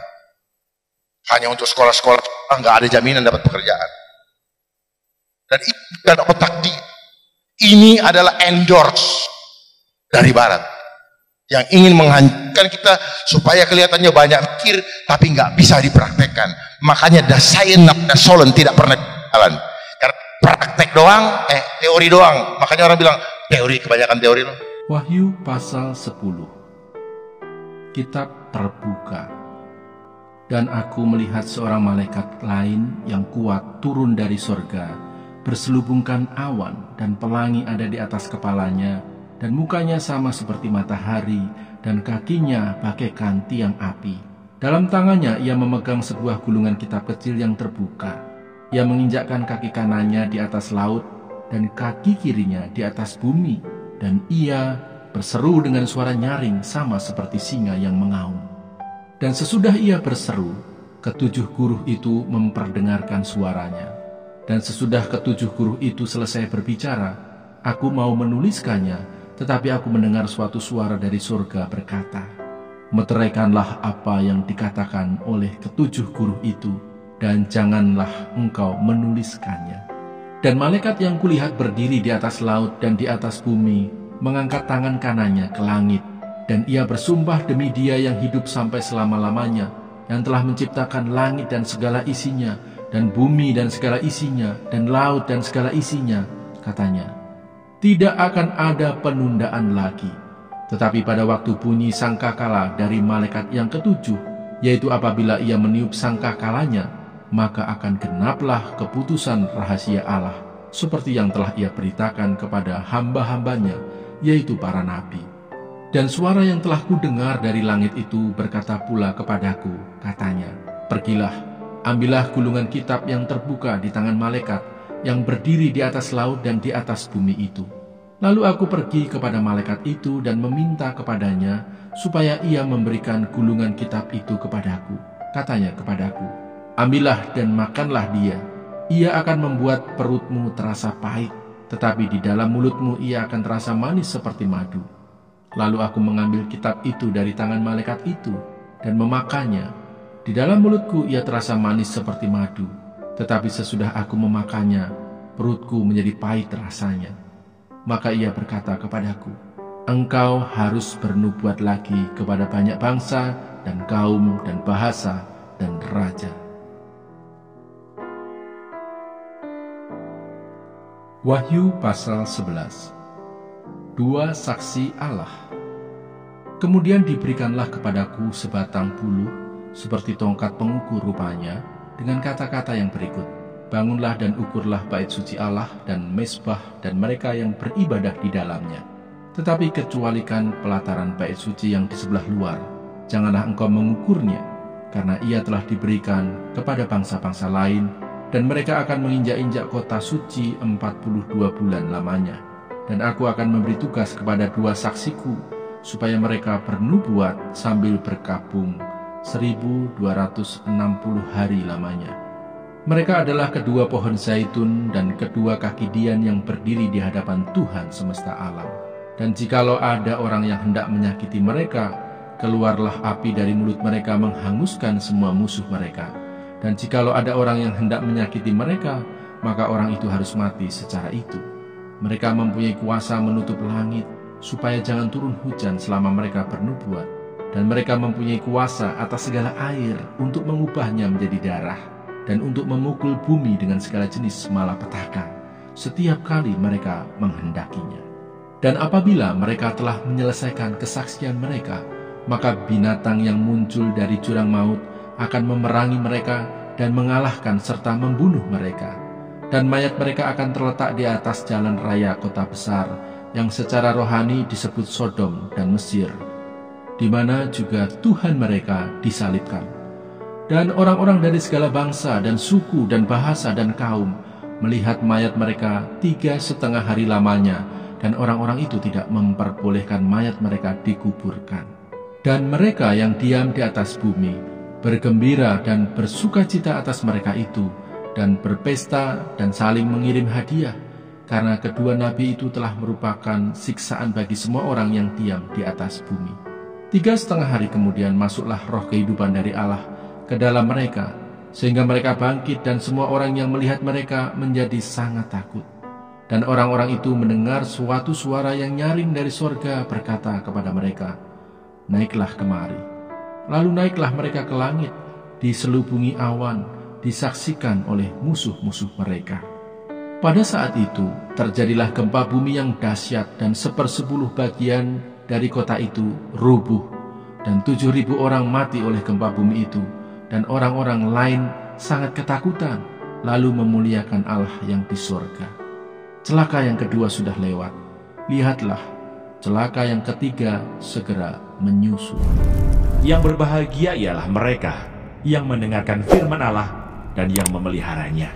Hanya untuk sekolah-sekolah nggak ada jaminan dapat pekerjaan. Dan itu bukan otak ini adalah endorse dari Barat yang ingin menghancurkan kita supaya kelihatannya banyak mikir tapi nggak bisa dipraktekkan. Makanya Dasein dan Solon tidak pernah jalan karena praktek doang, teori doang. Makanya orang bilang teori, kebanyakan teori loh. Wahyu pasal 10. Kitab terbuka. Dan aku melihat seorang malaikat lain yang kuat turun dari sorga, berselubungkan awan, dan pelangi ada di atas kepalanya, dan mukanya sama seperti matahari, dan kakinya bagaikan tiang api. Dalam tangannya ia memegang sebuah gulungan kitab kecil yang terbuka. Ia menginjakkan kaki kanannya di atas laut, dan kaki kirinya di atas bumi, dan ia berseru dengan suara nyaring sama seperti singa yang mengaum. Dan sesudah ia berseru, ketujuh guruh itu memperdengarkan suaranya. Dan sesudah ketujuh guruh itu selesai berbicara, aku mau menuliskannya, tetapi aku mendengar suatu suara dari surga berkata, meteraikanlah apa yang dikatakan oleh ketujuh guruh itu, dan janganlah engkau menuliskannya. Dan malaikat yang kulihat berdiri di atas laut dan di atas bumi, mengangkat tangan kanannya ke langit, dan ia bersumpah demi Dia yang hidup sampai selama-lamanya, yang telah menciptakan langit dan segala isinya, dan bumi dan segala isinya, dan laut dan segala isinya, katanya, tidak akan ada penundaan lagi. Tetapi pada waktu bunyi sangkakala dari malaikat yang ketujuh, yaitu apabila ia meniup sangkakalanya, maka akan genaplah keputusan rahasia Allah, seperti yang telah ia beritakan kepada hamba-hambanya, yaitu para nabi. Dan suara yang telah kudengar dari langit itu berkata pula kepadaku, katanya, pergilah, ambillah gulungan kitab yang terbuka di tangan malaikat yang berdiri di atas laut dan di atas bumi itu. Lalu aku pergi kepada malaikat itu dan meminta kepadanya supaya ia memberikan gulungan kitab itu kepadaku. Katanya kepadaku, ambillah dan makanlah dia. Ia akan membuat perutmu terasa pahit, tetapi di dalam mulutmu ia akan terasa manis seperti madu. Lalu aku mengambil kitab itu dari tangan malaikat itu dan memakannya. Di dalam mulutku ia terasa manis seperti madu, tetapi sesudah aku memakannya, perutku menjadi pahit rasanya. Maka ia berkata kepadaku, engkau harus bernubuat lagi kepada banyak bangsa dan kaum dan bahasa dan raja. Wahyu pasal 11. Dua saksi Allah. Kemudian diberikanlah kepadaku sebatang bulu, seperti tongkat pengukur rupanya, dengan kata-kata yang berikut, bangunlah dan ukurlah bait suci Allah dan mezbah dan mereka yang beribadah di dalamnya. Tetapi kecualikan pelataran bait suci yang di sebelah luar, janganlah engkau mengukurnya, karena ia telah diberikan kepada bangsa-bangsa lain, dan mereka akan menginjak-injak kota suci 42 bulan lamanya. Dan aku akan memberi tugas kepada dua saksiku, supaya mereka bernubuat sambil berkabung 1260 hari lamanya. Mereka adalah kedua pohon zaitun dan kedua kaki dian yang berdiri di hadapan Tuhan semesta alam. Dan jikalau ada orang yang hendak menyakiti mereka, keluarlah api dari mulut mereka menghanguskan semua musuh mereka. Dan jikalau ada orang yang hendak menyakiti mereka, maka orang itu harus mati secara itu. Mereka mempunyai kuasa menutup langit, supaya jangan turun hujan selama mereka bernubuat. Dan mereka mempunyai kuasa atas segala air untuk mengubahnya menjadi darah. dan untuk memukul bumi dengan segala jenis malapetaka setiap kali mereka menghendakinya. Dan apabila mereka telah menyelesaikan kesaksian mereka, maka binatang yang muncul dari jurang maut akan memerangi mereka dan mengalahkan serta membunuh mereka. Dan mayat mereka akan terletak di atas jalan raya kota besar yang secara rohani disebut Sodom dan Mesir, di mana juga Tuhan mereka disalibkan. Dan orang-orang dari segala bangsa dan suku dan bahasa dan kaum melihat mayat mereka 3,5 hari lamanya, dan orang-orang itu tidak memperbolehkan mayat mereka dikuburkan. Dan mereka yang diam di atas bumi bergembira dan bersukacita atas mereka itu, dan berpesta dan saling mengirim hadiah, karena kedua nabi itu telah merupakan siksaan bagi semua orang yang diam di atas bumi. 3,5 hari kemudian masuklah roh kehidupan dari Allah ke dalam mereka, sehingga mereka bangkit, dan semua orang yang melihat mereka menjadi sangat takut. Dan orang-orang itu mendengar suatu suara yang nyaring dari sorga berkata kepada mereka, "Naiklah kemari." Lalu naiklah mereka ke langit, diselubungi awan, disaksikan oleh musuh-musuh mereka. Pada saat itu terjadilah gempa bumi yang dahsyat, dan 1/10 bagian dari kota itu rubuh, dan 7.000 orang mati oleh gempa bumi itu. Dan orang-orang lain sangat ketakutan, lalu memuliakan Allah yang di surga. Celaka yang kedua sudah lewat. Lihatlah, celaka yang ketiga segera menyusul. Yang berbahagia ialah mereka yang mendengarkan firman Allah dan yang memeliharanya.